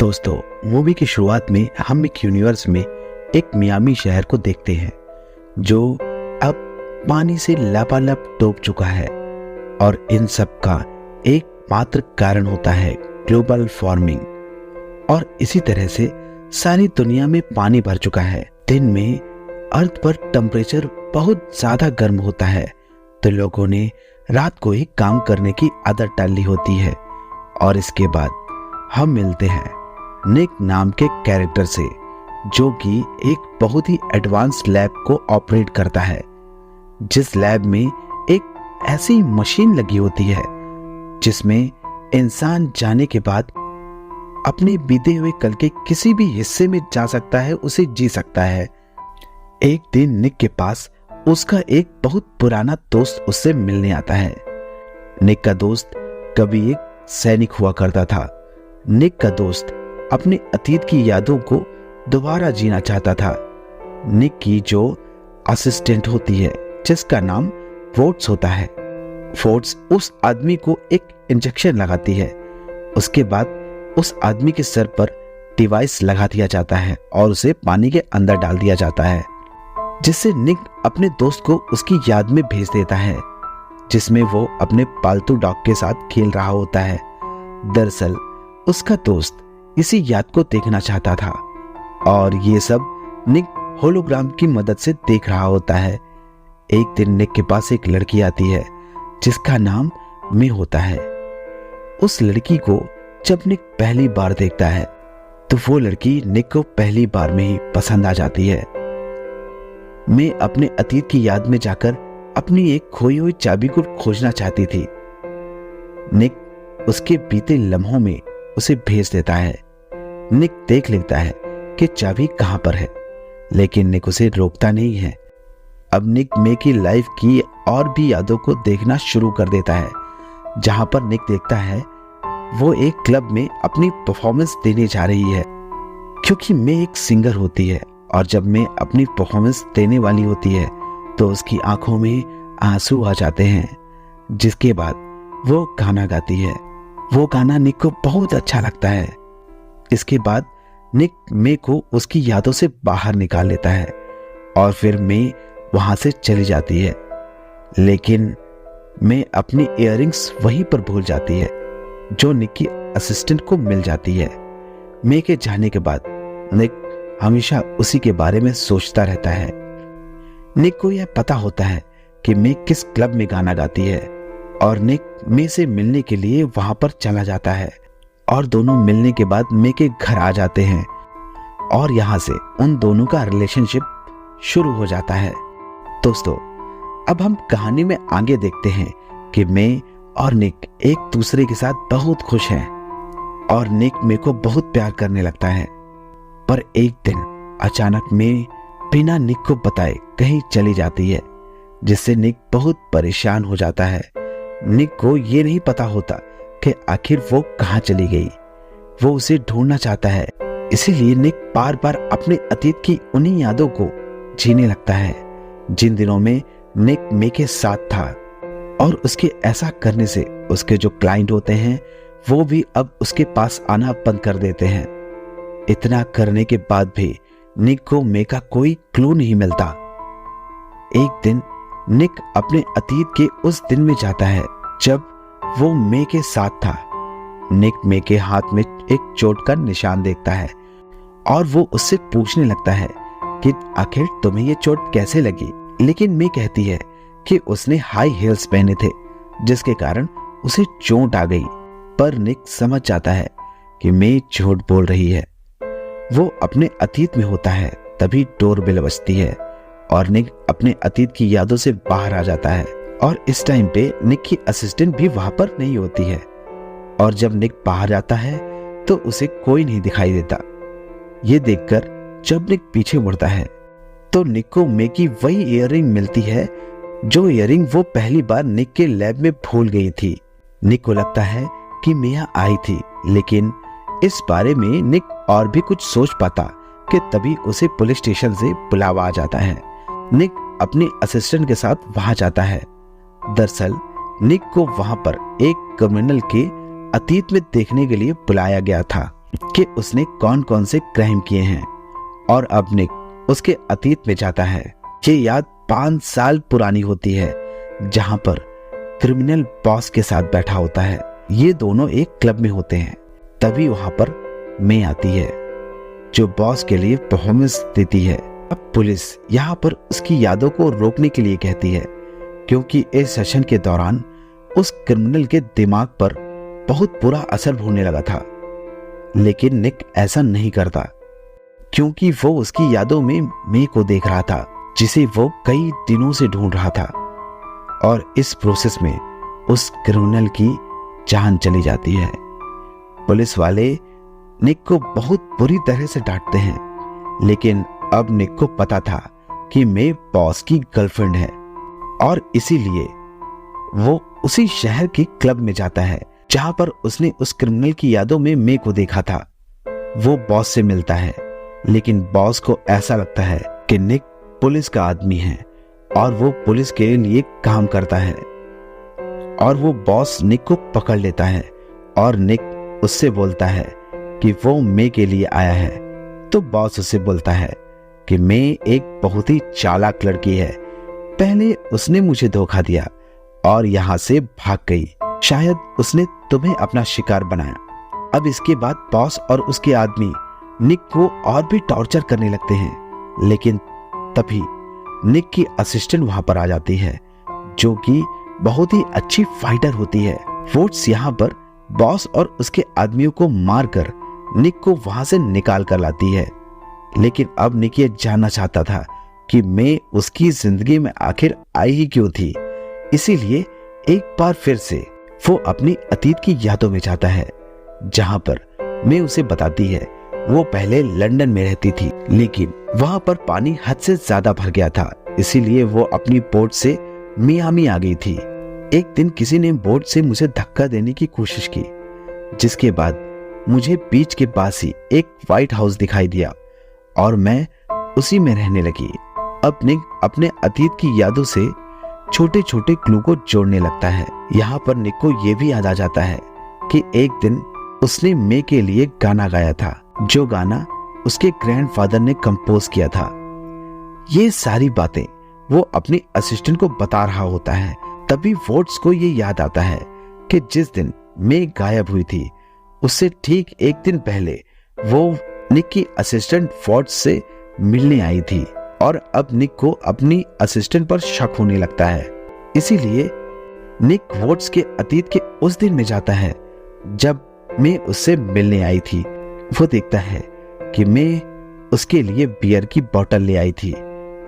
दोस्तों, मूवी की शुरुआत में हम एक यूनिवर्स में एक मियामी शहर को देखते हैं जो अब पानी से लबालब डूब चुका है और इन सब का एकमात्र कारण होता है ग्लोबल वार्मिंग। और इसी तरह से सारी दुनिया में पानी भर चुका है। दिन में अर्थ पर टेम्परेचर बहुत ज्यादा गर्म होता है तो लोगों ने रात को ही काम करने की आदत डाली होती है। और इसके बाद हम मिलते हैं निक नाम के कैरेक्टर से, जो कि एक बहुत ही एडवांस लैब को ऑपरेट करता है, जिस लैब में एक ऐसी मशीन लगी होती है जिसमें इंसान जाने के बाद अपने बीते हुए कल के किसी भी हिस्से में जा सकता है, उसे जी सकता है। एक दिन निक के पास उसका एक बहुत पुराना दोस्त उससे मिलने आता है। निक का दोस्त कभी एक सैनिक हुआ करता था। निक का दोस्त अपने अतीत की यादों को दोबारा जीना चाहता था। निक की जो असिस्टेंट होती है, जिसका नाम वोट्स होता है, वोट्स उस आदमी को एक इंजेक्शन लगाती है। उसके बाद उस आदमी के सर पर डिवाइस लगा दिया जाता है और उसे पानी के अंदर डाल दिया जाता है, जिससे निक अपने दोस्त को उसकी याद में भेज देता है, जिसमें वो अपने पालतू डॉग के साथ खेल रहा होता है। दरअसल उसका दोस्त इसी याद को देखना चाहता था और ये सब निक होलोग्राम की मदद से देख रहा होता है। एक दिन निक के पास एक लड़की आती है जिसका नाम मे होता है। उस लड़की को जब निक पहली बार देखता है तो वो लड़की निक को पहली बार में ही पसंद आ जाती है। मैं अपने अतीत की याद में जाकर अपनी एक खोई हुई चाबी को खोजना चाहती थी। निक उसके बीते लम्हों में उसे भेज देता है। निक देख लेता है कि चाबी कहां पर है, लेकिन निक उसे रोकता नहीं है। अब निक मे की लाइफ की और भी यादों को देखना शुरू कर देता है, जहां पर निक देखता है वो एक क्लब में अपनी परफॉर्मेंस देने जा रही है, क्योंकि मे एक सिंगर होती है और जब मे अपनी परफॉर्मेंस देने वाली होती है तो उसकी आंखों में आंसू आ जाते हैं। जिसके बाद वो गाना गाती है। वो गाना निक को बहुत अच्छा लगता है। इसके बाद निक मे को उसकी यादों से बाहर निकाल लेता है और फिर मे वहां से चली जाती है, लेकिन मे अपनी इयररिंग्स वहीं पर भूल जाती है जो निक की असिस्टेंट को मिल जाती है। मे के जाने के बाद निक हमेशा उसी के बारे में सोचता रहता है। निक को यह पता होता है कि मे किस क्लब में गाना गाती है और निक मे से मिलने के लिए वहां पर चला जाता है और दोनों मिलने के बाद मे के घर आ जाते हैं और यहां से उन दोनों का रिलेशनशिप शुरू हो जाता है। दोस्तों, अब हम कहानी में आगे देखते हैं कि मे और निक एक दूसरे के साथ बहुत खुश हैं और निक मे को बहुत प्यार करने लगता है। पर एक दिन अचानक मे बिना निक को बताए कहीं चली जाती है, जिससे निक बहुत परेशान हो जाता है। निक को ये नहीं पता होता कि आखिर वो कहां चली गई। वो उसे ढूंढना चाहता है, इसीलिए निक बार बार अपने अतीत की उन्हीं यादों को जीने लगता है जिन दिनों में निक मे के साथ था। और उसके ऐसा करने से उसके जो क्लाइंट होते हैं वो भी अब उसके पास आना बंद कर देते हैं। इतना करने के बाद भी निक को मे का कोई क्लू नहीं मिलता। एक दिन निक अपने अतीत के उस दिन में जाता है जब वो मे के साथ था। निक मे के हाथ में एक चोट का निशान देखता है और वो उससे पूछने लगता है कि आखिर तुम्हें ये चोट कैसे लगी, लेकिन मे कहती है कि उसने हाई हील्स पहने थे जिसके कारण उसे चोट आ गई। पर निक समझ जाता है कि मे झूठ बोल रही है। वो अपने अतीत में होता है, तभी डोरबेल बजती है और निक अपने अतीत की यादों से बाहर आ जाता है। और इस टाइम पे निक की असिस्टेंट भी वहां पर नहीं होती है और जब निक बाहर जाता है तो उसे कोई नहीं दिखाई देता। ये देखकर जब निक पीछे मुड़ता है तो निक को मे की वही इयररिंग मिलती है जो इयररिंग वो पहली बार निक के लैब में भूल गई थी। निक को लगता है कि मे यहाँ आई थी, लेकिन इस बारे में निक और भी कुछ सोच पाता कि तभी उसे पुलिस स्टेशन से बुलावा आ जाता है। निक अपने असिस्टेंट के साथ वहां जाता है। दरअसल निक को वहां पर एक क्रिमिनल के अतीत में देखने के लिए बुलाया गया था। कि उसने कौन कौन से क्राइम किए हैं और अब निक उसके अतीत में जाता है। ये याद 5 साल पुरानी होती है, जहां पर क्रिमिनल बॉस के साथ बैठा होता है। ये दोनों एक क्लब में होते हैं। तभी वहां पर मे आती है, जो बॉस के लिए परफॉर्मेंस देती है। अब पुलिस यहाँ पर उसकी यादों को रोकने के लिए कहती है, क्योंकि इस सेशन के दौरान उस क्रिमिनल के दिमाग पर बहुत बुरा असर होने लगा था। लेकिन निक ऐसा नहीं करता, क्योंकि वो उसकी यादों में मे को देख रहा था, जिसे वो कई दिनों से ढूंढ रहा था। और इस प्रोसेस में उस क्रिमिनल की जान चली जाती है। पुलिस वाले निक को बहुत बुरी तरह से डांटते हैं, लेकिन अब निक को पता था कि मे बॉस की गर्लफ्रेंड है और इसीलिए वो उसी शहर के क्लब में जाता है जहां पर उसने उस क्रिमिनल की यादों में मे को देखा था। वो बॉस से मिलता है, लेकिन बॉस को ऐसा लगता है कि निक पुलिस का आदमी है और वो पुलिस के लिए काम करता है। और वो बॉस निक को पकड़ लेता है और निक उससे बोलता है कि वो मे के लिए आया है। तो बॉस उससे बोलता है कि मे एक बहुत ही चालाक लड़की है, पहले उसने मुझे धोखा दिया और यहाँ से भाग गई। शायद उसने तुम्हें अपना शिकार बनाया। अब इसके बाद बॉस और उसके आदमी निक को और भी टॉर्चर करने लगते हैं, लेकिन तभी निक की असिस्टेंट वहां पर आ जाती है, जो कि बहुत ही अच्छी फाइटर होती है। वोट्स यहाँ पर बॉस और उसके आदमियों को मारकर निक को वहां से निकाल कर लाती है। लेकिन अब निक ये जानना चाहता था कि मे उसकी जिंदगी में आखिर आई ही क्यों थी। इसीलिए एक बार फिर से वो अपनी अतीत की यादों में जाता है, जहां पर मे उसे बताती है वो पहले लंदन में रहती थी, लेकिन वहां पर पानी हद से ज्यादा भर गया था, इसीलिए वो अपनी बोट से मियामी आ गई थी। एक दिन किसी ने बोट से मुझे धक्का देने की कोशिश की, जिसके बाद मुझे बीच के पास ही एक व्हाइट हाउस दिखाई दिया और मैं उसी में रहने लगी। अब निक अपने अतीत की यादों से छोटे छोटे क्लू को जोड़ने लगता है। यहाँ पर निक को यह भी याद आ जाता है कि एक दिन उसने मे के लिए गाना गाया था, जो गाना उसके ग्रैंडफादर ने कंपोज किया था। ये सारी बातें वो अपनी असिस्टेंट को बता रहा होता है। तभी वोट्स को ये याद आता है कि जिस दिन मे गायब हुई थी, उससे ठीक एक दिन पहले वो निक की असिस्टेंट वोट्स से मिलने आई थी और अब निक को अपनी असिस्टेंट पर शक होने लगता है। इसीलिए निक वोट्स के अतीत के उस दिन में जाता है जब मे उससे मिलने आई थी। वो देखता है कि मे उसके लिए बियर की बोतल ले आई थी,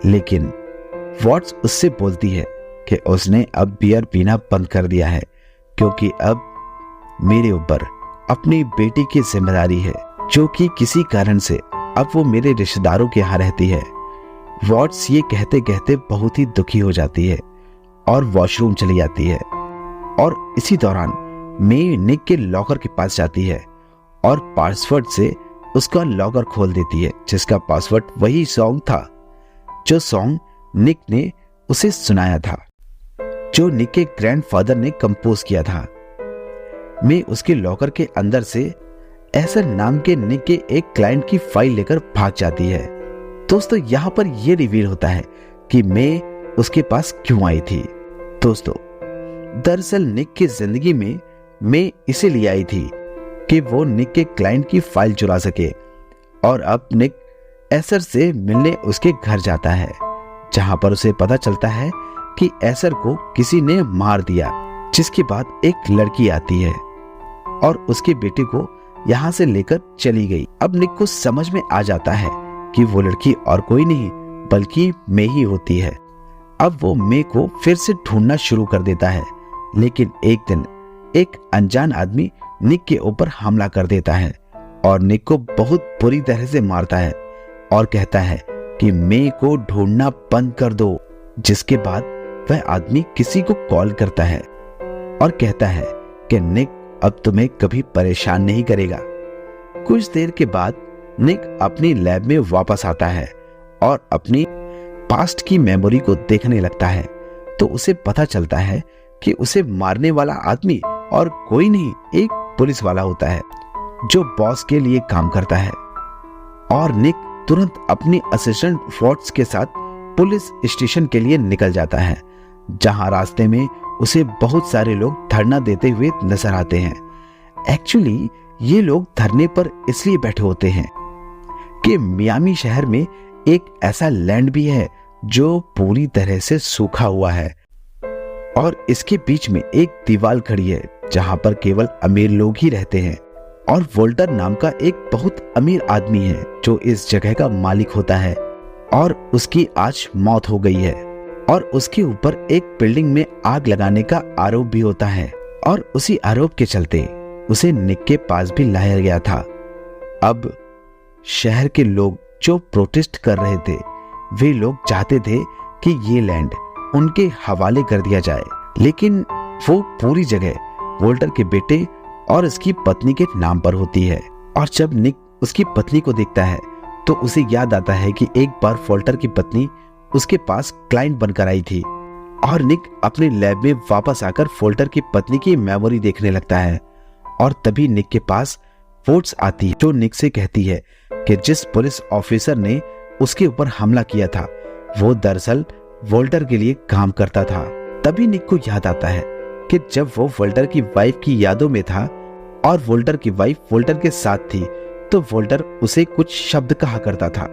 लेकिन वॉट्स उससे बोलती है कि उसने अब बियर पीना बंद कर दिया है, क्योंकि अब मेरे ऊपर अपनी बेटी की जिम्मेदारी है, जो कि किसी कारण से अब वो मेरे रिश्तेदारों के यहाँ रहती है। वॉट्स ये कहते कहते बहुत ही दुखी हो जाती है और वॉशरूम चली जाती है। और इसी दौरान मे निक के लॉकर के पास जाती है और पासवर्ड से उसका लॉकर खोल देती है, जिसका पासवर्ड वही सॉन्ग था जो सॉन्ग निक ने उसे सुनाया था, जो निक के ग्रैंडफादर ने कंपोज किया था। मे उसके लॉकर के अंदर से एसर नाम के निक के एक क्लाइंट की फाइल लेकर भाग जाती है। दोस्तों, यहाँ पर यह रिवील होता है कि मे उसके पास क्यों आई थी। दोस्तों, दरअसल निक की जिंदगी में मे इसीलिए आई थी कि वो निक के क्लाइंट की फाइल चुरा सके। और अब निक एसर से मिलने उसके घर जाता है, जहां पर उसे पता चलता है कि एसर को किसी ने मार दिया। जिसके बाद एक लड़की आती है और उसके बेटे को यहाँ से लेकर चली गई। अब निक को समझ में आ जाता है कि वो लड़की और कोई नहीं बल्कि मे ही होती है। अब वो मे को फिर से ढूंढना शुरू कर देता है, लेकिन एक दिन एक अनजान आदमी निक के ऊपर हमला कर देता है और निक को बहुत बुरी तरह से मारता है और कहता है कि मे को ढूंढना बंद कर दो। जिसके बाद वह आदमी किसी को कॉल करता है और कहता है कि निक अब तुम्हें कभी परेशान नहीं करेगा। कुछ देर के बाद निक अपनी लैब में वापस आता है और अपनी पास्ट की मेमोरी को देखने लगता है, तो उसे पता चलता है कि उसे मारने वाला आदमी और कोई नहीं, एक पुलिस वाला होता है। जो बॉस के लिए काम करता है, और निक तुरंत अपनी असिस्टेंट फोर्ट्स के साथ पुलिस स्टेशन के लिए निकल जाता है, जहां रास्ते में उसे बहुत सारे लोग धरना देते हुए नजर आते हैं। एक्चुअली ये लोग धरने पर इसलिए बैठे होते हैं कि मियामी शहर में एक ऐसा लैंड भी है जो पूरी तरह से सूखा हुआ है, और इसके बीच में एक दीवार खड़ी है जहां पर केवल अमीर लोग ही रहते हैं। और वोल्टर नाम का एक बहुत अमीर आदमी है जो इस जगह का मालिक होता है, और उसकी आज मौत हो गई है, और उसके ऊपर एक बिल्डिंग में आग लगाने का आरोप भी होता है, और उसी आरोप के चलते उसे निक के पास भी लाया गया था। अब शहर के लोग जो प्रोटेस्ट कर रहे थे, वे लोग चाहते थे कि ये लैंड उनके हवाले कर दिया जाए, लेकिन वो पूरी जगह वोल्टर के बेटे और उसकी पत्नी के नाम पर होती है। और जब निक उसकी पत्नी को देखता है तो उसे याद आता है कि एक बार वोल्टर की पत्नी उसके पास क्लाइंट बनकर आई थी, और निक अपने लैब में वापस आकर वोल्टर की पत्नी की मेमोरी देखने लगता है। और तभी निक के पास फोर्ट्स आती है जो निक से कहती है कि जिस पुलिस ऑफिसर ने उसके ऊपर हमला किया था वो दरअसल वोल्टर के लिए काम करता था। तभी निक को याद आता है कि जब वो वोल्टर की वाइफ की यादों में था और वोल्टर की वाइफ वोल्टर के साथ थी, तो वोल्टर उसे कुछ शब्द कहा करता था,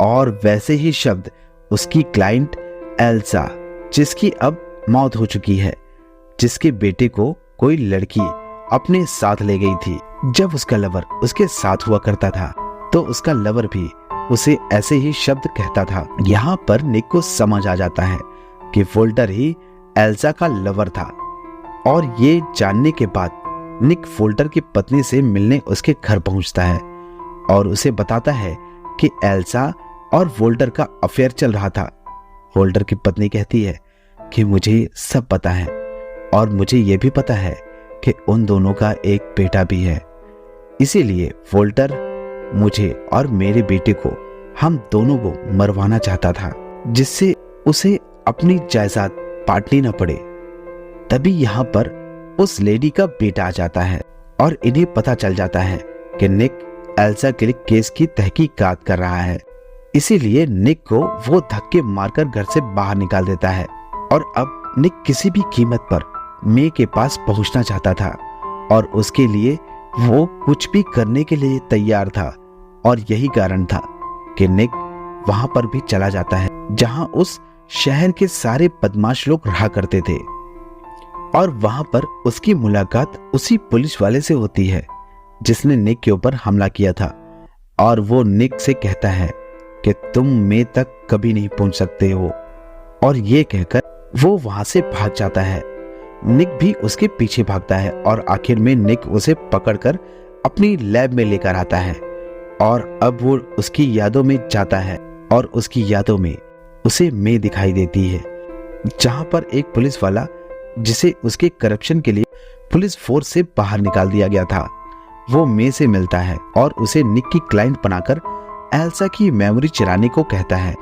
और वैसे ही शब्द उसकी क्लाइंट एल्सा, जिसकी अब मौत हो चुकी है, जिसके बेटे को कोई लड़की अपने साथ ले गई थी। जब उसका लवर उसके साथ हुआ करता था तो उसका लवर भी उसे ऐसे ही शब्द कहता था। यहाँ पर निक को समझ आ जाता है कि वोल्टर ही एल्सा का लवर था, और ये जानने के बाद निक वोल्टर की पत्नी से मिलने उसके घर पहुंचता है और उसे बताता है कि एल्सा और वोल्टर का अफेयर चल रहा था। वोल्टर की पत्नी कहती है कि मुझे सब पता है, और मुझे यह भी पता है कि उन दोनों का एक बेटा भी है, इसीलिए वोल्टर मुझे और मेरे बेटे को, हम दोनों को मरवाना चाहता था, जिससे उसे अपनी जायदाद बांटनी न पड़े। तभी यहाँ पर उस लेडी का बेटा आ जाता है और इन्हें पता चल जाता है कि निक एल्सा के केस की तहकीकात कर रहा है, इसीलिए निक को वो धक्के मारकर घर से बाहर निकाल देता है। और अब निक किसी भी कीमत पर मे के पास पहुंचना चाहता था, और उसके लिए वो कुछ भी करने के लिए तैयार था, और यही कारण था कि निक वहां पर भी चला जाता है जहां उस शहर के सारे बदमाश लोग रहा करते थे। और वहां पर उसकी मुलाकात उसी पुलिस वाले से होती है जिसने निक के ऊपर हमला किया था, और वो निक से कहता है कि तुम मे तक कभी नहीं पहुंच सकते हो, और ये कहकर वो वहां से भाग जाता है। निक भी उसके पीछे भागता है, और आखिर में निक उसे पकड़कर अपनी लैब में लेकर आता है, और अब वो उसकी यादों में जाता है, और उसकी यादों में उसे मे दिखाई देती है, जहां पर एक पुलिस वाला, जिसे उसके करप्शन के लिए पुलिस फोर्स से बाहर निकाल दिया गया था, वो मे से मिलता है और उसे निक की क्लाइंट बनाकर एल्सा की मेमोरी चुराने को कहता है,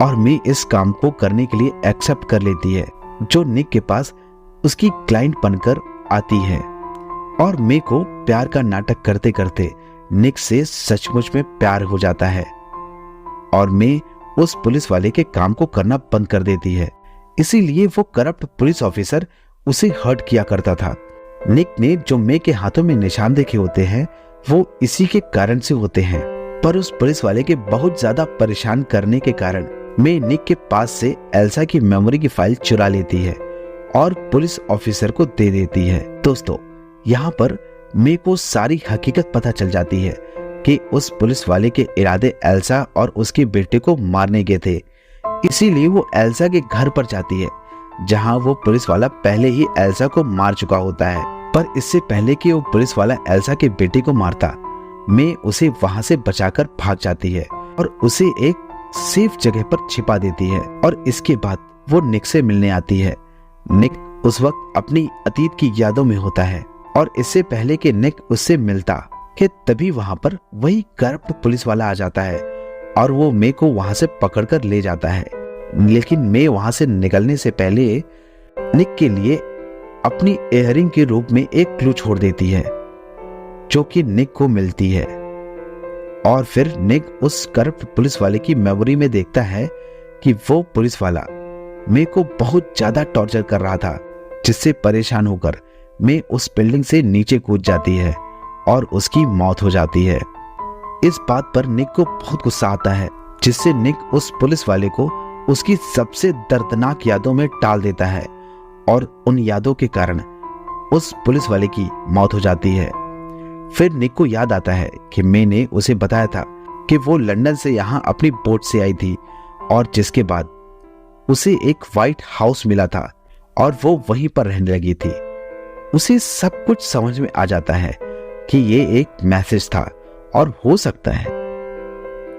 और मे इस काम को करने के लिए एक्सेप्ट कर लेती है, जो निक के पास उसकी क्लाइंट बनकर आती है। और मे को प्यार का नाटक करते करते निक से सचमुच में प्यार हो जाता है, और मे उस पुलिस वाले के काम को करना बंद कर देती है, इसीलिए वो करप्ट पुलिस ऑफिसर उसे हर्ट किया करता था। निक ने जो मे के हाथों में निशान देखे होते हैं वो इसी के कारण से होते हैं, पर उस पुलिस वाले के बहुत ज्यादा परेशान करने के कारण मे निक के पास से एल्सा की मेमोरी की फाइल चुरा लेती है और पुलिस ऑफिसर को दे देती है। दोस्तों, यहाँ पर मे को सारी हकीकत पता चल जाती है कि उस पुलिस वाले के इरादे एल्सा और उसके बेटे को मारने के थे, इसीलिए वो एल्सा के घर पर जाती है, जहां वो पुलिस वाला पहले ही एल्सा को मार चुका होता है। पर इससे पहले कि वो पुलिस वाला एल्सा के बेटे को मारता, मे उसे वहां से बचाकर भाग जाती है और उसे एक सेफ जगह पर छिपा देती है, और इसके बाद वो निक से मिलने आती है। निक उस वक्त अपनी अतीत की यादों में होता है, और इससे पहले कि निक उससे मिलता कि तभी वहां पर वही करप्ट पुलिस वाला आ जाता है और वो मे को वहां से पकड़कर ले जाता है। लेकिन मे वहां से निकलने से पहले निक के लिए अपनी इयररिंग के रूप में एक क्लू छोड़ देती है, जो कि निक को मिलती है। और फिर निक उस करप्ट पुलिस वाले की मेमोरी में देखता है कि वो पुलिस वाला मे को बहुत ज्यादा टॉर्चर कर रहा था, जिससे परेशान होकर मे उस बिल्डिंग से नीचे कूद जाती है और उसकी मौत हो जाती है। इस बात पर निक को बहुत गुस्सा आता है, जिससे निक उस पुलिस वाले को उसकी सबसे दर्दनाक यादों में टाल देता है और उन यादों के कारण उस पुलिस वाले की मौत हो जाती है। फिर निक को याद आता है कि मैंने उसे बताया था कि वो लंदन से यहां अपनी बोट से आई थी और जिसके बाद उसे एक व्हाइट हाउस मिला था और वो वहीं पर रहने लगी थी। उसे सब कुछ समझ में आ जाता है कि ये एक मैसेज था और हो सकता है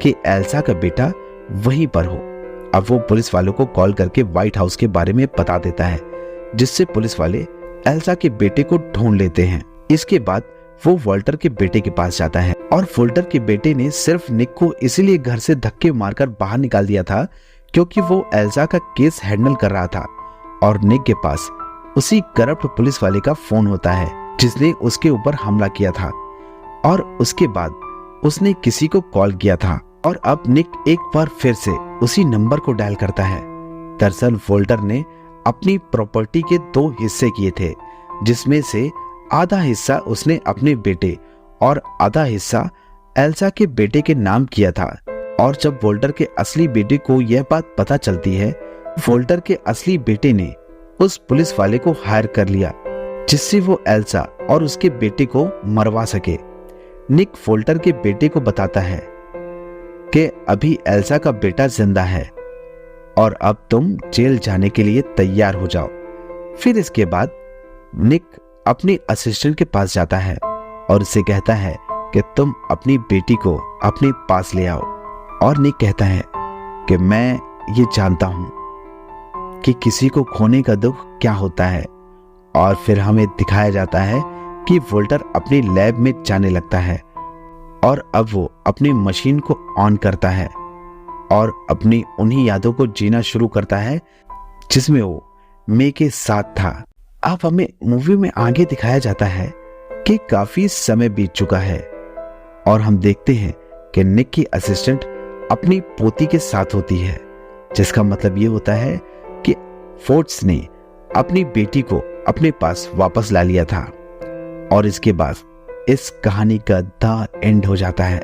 कि एल्सा का बेटा वहीं पर हो। अब वो पुलिस वालों को कॉल करके व्हाइट हाउस के बारे में बता देता है, जिससे पुलिस वाले एल्सा के बेटे को ढूंढ लेते हैं। इसके बाद वो वॉल्टर के बेटे के पास जाता है और वॉल्टर के बेटे ने सिर्फ निक को इसीलिए घर से धक्के मारकर बाहर निकाल दिया था क्योंकि वो एल्सा का केस हैंडल कर रहा था और निक के पास उसी करप्ट पुलिस वाले का फोन होता है जिसने उसके ऊपर हमला किया था और उसके बाद उसने किसी को कॉल किया था। और अब निक एक बार फिर से उसी नंबर को डायल करता है। दरअसल वॉल्टर ने अपनी प्रॉपर्टी के 2 हिस्से किए थे, जिसमें से आधा हिस्सा उसने अपने बेटे और आधा हिस्सा एल्सा के बेटे के नाम किया था। और जब वॉल्टर के असली बेटे को यह बात पता चलती है, वॉल्टर के असली बेटे ने उस पुलिस वाले को हायर कर लिया जिससे वो एल्सा और उसके बेटे को मरवा सके। निक वॉल्टर के बेटे को बताता है कि अभी एल्सा का बेटा जिंदा है और अब तुम जेल जाने के लिए तैयार हो जाओ। फिर इसके बाद निक अपनी असिस्टेंट के पास जाता है और उसे कहता है कि तुम अपनी बेटी को अपने पास ले आओ। और निक कहता है कि मैं ये जानता हूं कि किसी को खोने का दुख क्या होता है। और फिर हमें दिखाया जाता है कि वॉल्टर अपनी लैब में जाने लगता है और अब वो अपनी मशीन को ऑन करता है और अपनी उन्हीं यादों को जीना शुरू करता है जिसमें वो मे के साथ था। अब हमें मूवी में आगे दिखाया जाता है कि काफी समय बीत चुका है और हम देखते हैं कि निक की असिस्टेंट अपनी पोती के साथ होती है, जिसका मतलब ये होता है कि फोर्ड्स ने अपनी बेटी को अपने पास वापस ला लिया था। और इसके बाद इस कहानी का द एंड हो जाता है।